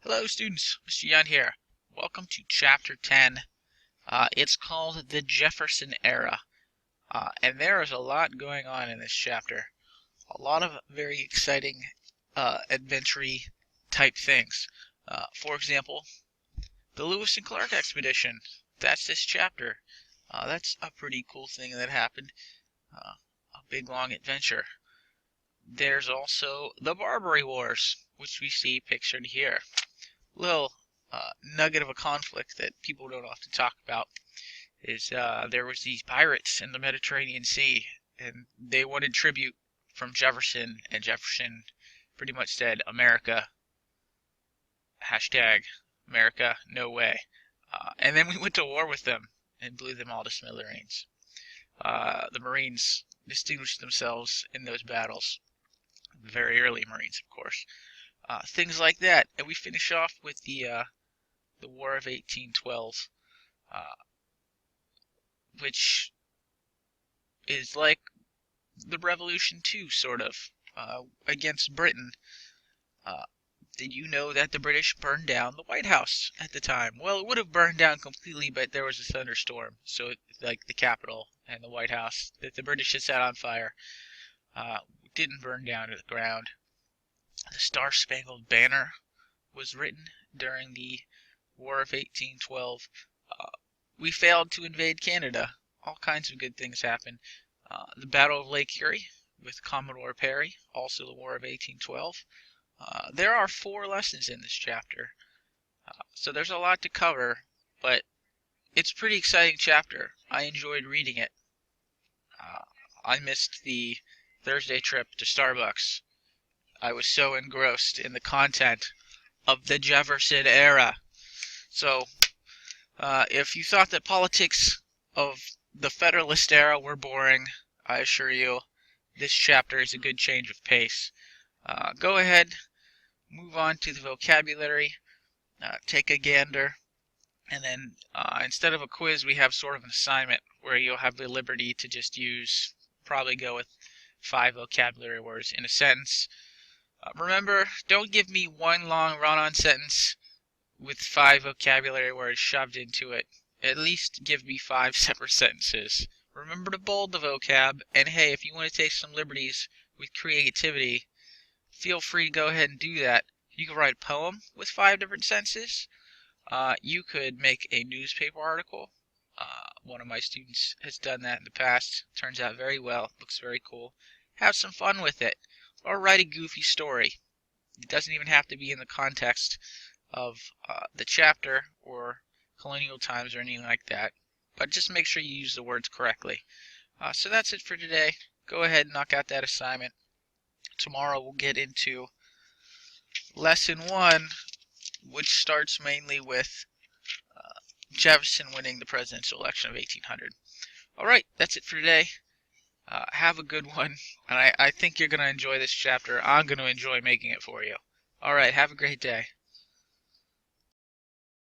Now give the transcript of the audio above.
Hello students, Mr. Young here. Welcome to Chapter 10. It's called the Jefferson Era. And there is a lot going on in this chapter. A lot of very exciting adventure-y type things. For example, the Lewis and Clark expedition. That's this chapter. That's a pretty cool thing that happened. A big long adventure. There's also the Barbary Wars, which we see pictured here. Little nugget of a conflict that people don't often talk about is there was these pirates in the Mediterranean Sea, and they wanted tribute from Jefferson, and Jefferson pretty much said, America, hashtag America, no way. And then we went to war with them and blew them all to smithereens. The Marines distinguished themselves in those battles. Very early Marines, of course. Things like that. And we finish off with the War of 1812, which is like the Revolution too, sort of, against Britain. Did you know that the British burned down the White House at the time? Well, it would have burned down completely, but there was a thunderstorm, so like the Capitol and the White House that the British had set on fire didn't burn down to the ground. The Star-Spangled Banner was written during the War of 1812. We failed to invade Canada. All kinds of good things happened. The Battle of Lake Erie with Commodore Perry, also the War of 1812. There are 4 lessons in this chapter, so there's a lot to cover, but it's a pretty exciting chapter. I enjoyed reading it. I missed the Thursday trip to Starbucks. I was so engrossed in the content of the Jefferson era. So, if you thought that politics of the Federalist era were boring, I assure you, this chapter is a good change of pace. Go ahead, move on to the vocabulary, take a gander, and then instead of a quiz, we have sort of an assignment where you'll have the liberty to just probably go with 5 vocabulary words in a sentence. Remember, don't give me one long run-on sentence with 5 vocabulary words shoved into it. At least give me 5 separate sentences. Remember to bold the vocab, and hey, if you want to take some liberties with creativity, feel free to go ahead and do that. You can write a poem with 5 different sentences. You could make a newspaper article. One of my students has done that in the past. Turns out very well. Looks very cool. Have some fun with it. Or write a goofy story. It doesn't even have to be in the context of the chapter or colonial times or anything like that. But just make sure you use the words correctly. So that's it for today. Go ahead and knock out that assignment. Tomorrow we'll get into Lesson 1, which starts mainly with Jefferson winning the presidential election of 1800. Alright, that's it for today. Have a good one, and I think you're going to enjoy this chapter. I'm going to enjoy making it for you. Alright, have a great day.